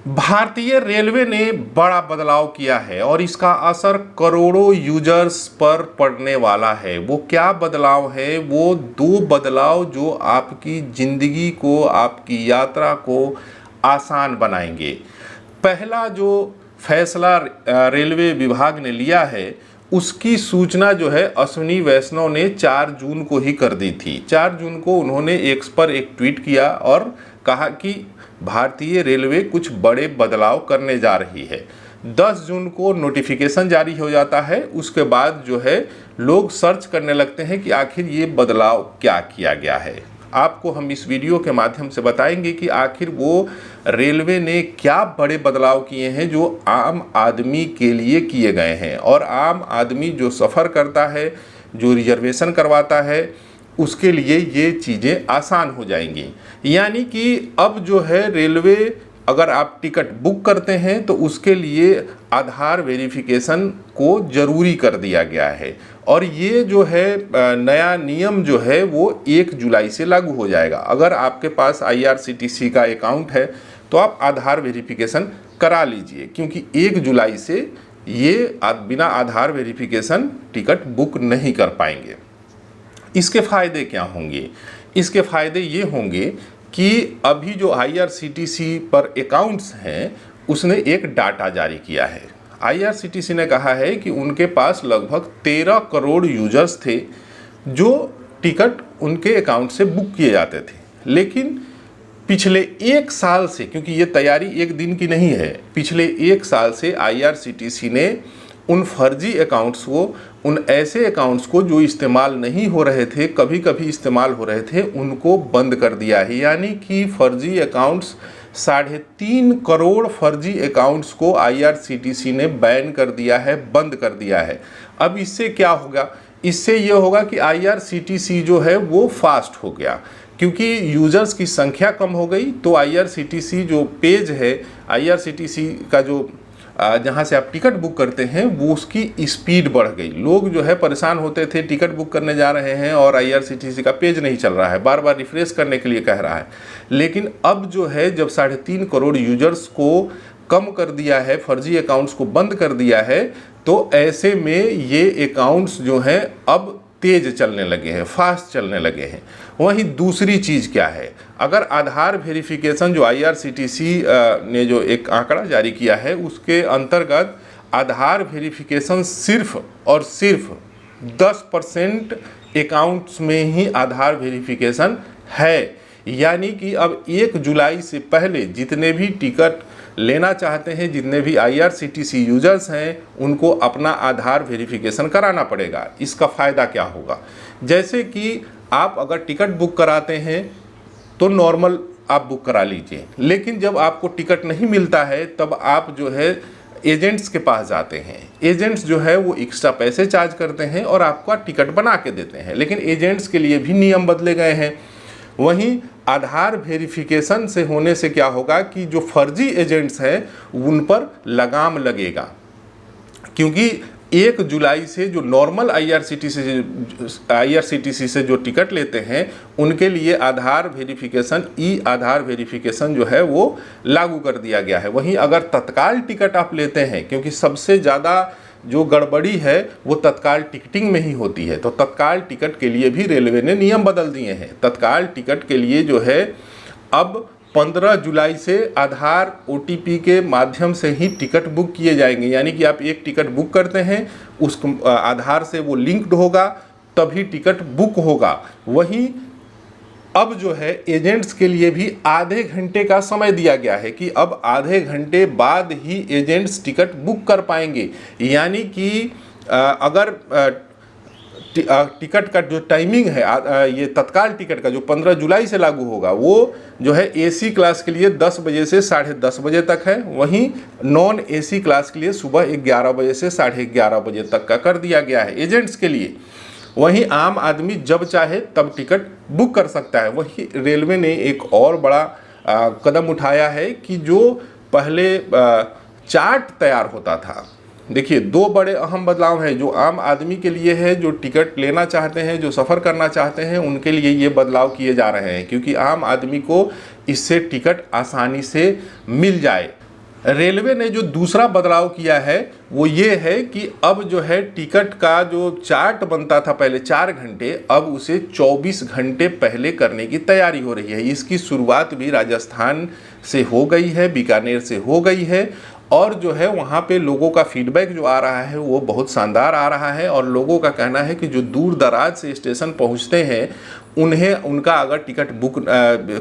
भारतीय रेलवे ने बड़ा बदलाव किया है और इसका असर करोड़ों यूजर्स पर पड़ने वाला है। वो क्या बदलाव है? वो दो बदलाव जो आपकी ज़िंदगी को, आपकी यात्रा को आसान बनाएंगे। पहला जो फैसला रेलवे विभाग ने लिया है उसकी सूचना जो है अश्विनी वैष्णव ने 4 जून को ही कर दी थी। 4 जून को उन्होंने एक्स पर एक ट्वीट किया और कहा कि भारतीय रेलवे कुछ बड़े बदलाव करने जा रही है। 10 जून को नोटिफिकेशन जारी हो जाता है। उसके बाद जो है लोग सर्च करने लगते हैं कि आखिर ये बदलाव क्या किया गया है। आपको हम इस वीडियो के माध्यम से बताएंगे कि आखिर वो रेलवे ने क्या बड़े बदलाव किए हैं जो आम आदमी के लिए किए गए हैं, और आम आदमी जो सफ़र करता है, जो रिजर्वेशन करवाता है, उसके लिए ये चीज़ें आसान हो जाएंगी। यानी कि अब जो है रेलवे, अगर आप टिकट बुक करते हैं तो उसके लिए आधार वेरिफिकेशन को ज़रूरी कर दिया गया है, और ये जो है नया नियम जो है वो 1 जुलाई से लागू हो जाएगा। अगर आपके पास IRCTC का अकाउंट है तो आप आधार वेरिफिकेशन करा लीजिए, क्योंकि 1 जुलाई से ये बिना आधार वेरिफिकेशन टिकट बुक नहीं कर पाएंगे। इसके फ़ायदे क्या होंगे? इसके फ़ायदे ये होंगे कि अभी जो IRCTC पर अकाउंट्स हैं उसने एक डाटा जारी किया है। IRCTC ने कहा है कि उनके पास लगभग 13 करोड़ यूजर्स थे जो टिकट उनके अकाउंट से बुक किए जाते थे, लेकिन पिछले 1 साल से, क्योंकि ये तैयारी एक दिन की नहीं है, पिछले 1 साल से IRCTC ने उन फर्जी अकाउंट्स को, उन ऐसे अकाउंट्स को जो इस्तेमाल नहीं हो रहे थे, कभी कभी इस्तेमाल हो रहे थे, उनको बंद कर दिया है। यानी कि फर्जी अकाउंट्स, 3.5 करोड़ फर्जी अकाउंट्स को IRCTC ने बैन कर दिया है, बंद कर दिया है। अब इससे क्या होगा? इससे ये होगा कि IRCTC जो है वो फास्ट हो गया, क्योंकि यूजर्स की संख्या कम हो गई। तो IRCTC जो पेज है, IRCTC का जो जहाँ से आप टिकट बुक करते हैं, वो उसकी स्पीड बढ़ गई। लोग जो है परेशान होते थे, टिकट बुक करने जा रहे हैं और IRCTC का पेज नहीं चल रहा है, बार बार रिफ्रेश करने के लिए कह रहा है। लेकिन अब जो है जब 3.5 करोड़ यूजर्स को कम कर दिया है, फर्जी अकाउंट्स को बंद कर दिया है, तो ऐसे में ये अकाउंट्स जो हैं अब तेज चलने लगे हैं, फास्ट चलने लगे हैं। वहीं दूसरी चीज़ क्या है? अगर आधार वेरिफिकेशन जो IRCTC ने जो एक आंकड़ा जारी किया है उसके अंतर्गत आधार वेरिफिकेशन सिर्फ और सिर्फ 10% अकाउंट्स में ही आधार वेरिफिकेशन है। यानी कि अब 1 जुलाई से पहले जितने भी टिकट लेना चाहते हैं, जितने भी IRCTC यूजर्स हैं, उनको अपना आधार वेरिफिकेशन कराना पड़ेगा। इसका फ़ायदा क्या होगा? जैसे कि आप अगर टिकट बुक कराते हैं तो नॉर्मल आप बुक करा लीजिए, लेकिन जब आपको टिकट नहीं मिलता है तब आप जो है एजेंट्स के पास जाते हैं। एजेंट्स जो है वो एक्स्ट्रा पैसे चार्ज करते हैं और आपका टिकट बना के देते हैं, लेकिन एजेंट्स के लिए भी नियम बदले गए हैं। वहीं आधार वेरिफिकेशन से होने से क्या होगा कि जो फर्जी एजेंट्स हैं उन पर लगाम लगेगा, क्योंकि 1 जुलाई से जो नॉर्मल IRCTC से जो टिकट लेते हैं उनके लिए आधार वेरिफिकेशन, आधार वेरिफिकेशन जो है वो लागू कर दिया गया है। वहीं अगर तत्काल टिकट आप लेते हैं, क्योंकि सबसे ज़्यादा जो गड़बड़ी है वो तत्काल टिकटिंग में ही होती है, तो तत्काल टिकट के लिए भी रेलवे ने नियम बदल दिए हैं। तत्काल टिकट के लिए जो है अब 15 जुलाई से आधार OTP के माध्यम से ही टिकट बुक किए जाएंगे। यानी कि आप एक टिकट बुक करते हैं, उस आधार से वो लिंक्ड होगा, तभी टिकट बुक होगा। वहीं अब जो है एजेंट्स के लिए भी आधे घंटे का समय दिया गया है कि अब आधे घंटे बाद ही एजेंट्स टिकट बुक कर पाएंगे। यानी कि अगर टिकट का जो टाइमिंग है, ये तत्काल टिकट का जो 15 जुलाई से लागू होगा, वो जो है AC क्लास के लिए 10 बजे से 10:30 बजे तक है। वहीं नॉन AC क्लास के लिए सुबह 11 बजे से 11:30 बजे तक का कर दिया गया है एजेंट्स के लिए। वहीं आम आदमी जब चाहे तब टिकट बुक कर सकता है। वहीं रेलवे ने एक और बड़ा कदम उठाया है कि जो पहले चार्ट तैयार होता था, देखिए 2 बड़े अहम बदलाव हैं जो आम आदमी के लिए है, जो टिकट लेना चाहते हैं, जो सफ़र करना चाहते हैं, उनके लिए ये बदलाव किए जा रहे हैं, क्योंकि आम आदमी को इससे टिकट आसानी से मिल जाए। रेलवे ने जो दूसरा बदलाव किया है वो ये है कि अब जो है टिकट का जो चार्ट बनता था पहले 4 घंटे, अब उसे 24 घंटे पहले करने की तैयारी हो रही है। इसकी शुरुआत भी राजस्थान से हो गई है, बीकानेर से हो गई है और जो है वहाँ पे लोगों का फीडबैक जो आ रहा है वो बहुत शानदार आ रहा है और लोगों का कहना है कि जो दूर दराज से स्टेशन पहुँचते हैं उन्हें उनका अगर टिकट बुक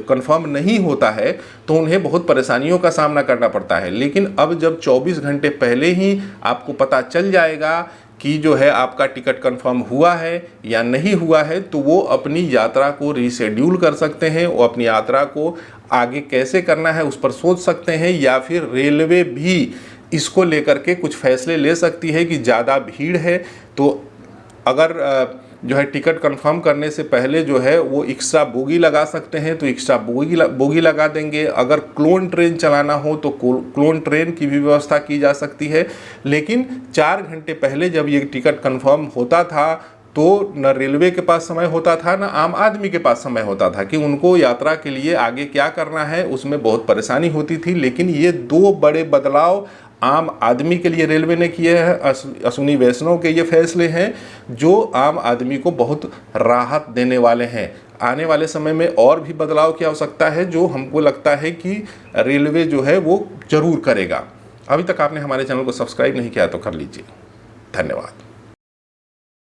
कंफर्म नहीं होता है तो उन्हें बहुत परेशानियों का सामना करना पड़ता है। लेकिन अब जब 24 घंटे पहले ही आपको पता चल जाएगा कि जो है आपका टिकट कंफर्म हुआ है या नहीं हुआ है, तो वो अपनी यात्रा को रीशेड्यूल कर सकते हैं, वो अपनी यात्रा को आगे कैसे करना है उस पर सोच सकते हैं, या फिर रेलवे भी इसको लेकर के कुछ फैसले ले सकती है कि ज़्यादा भीड़ है तो अगर जो है टिकट कंफर्म करने से पहले जो है वो एक्स्ट्रा बोगी लगा सकते हैं तो एक्स्ट्रा बोगी लगा देंगे। अगर क्लोन ट्रेन चलाना हो तो क्लोन ट्रेन की भी व्यवस्था की जा सकती है। लेकिन 4 घंटे पहले जब ये टिकट कंफर्म होता था तो न रेलवे के पास समय होता था, न आम आदमी के पास समय होता था कि उनको यात्रा के लिए आगे क्या करना है, उसमें बहुत परेशानी होती थी। लेकिन ये 2 बड़े बदलाव आम आदमी के लिए रेलवे ने किए हैं। अश्विनी वैष्णव के ये फैसले हैं जो आम आदमी को बहुत राहत देने वाले हैं। आने वाले समय में और भी बदलाव की आवश्यकता है जो हमको लगता है कि रेलवे जो है वो ज़रूर करेगा। अभी तक आपने हमारे चैनल को सब्सक्राइब नहीं किया तो कर लीजिए। धन्यवाद।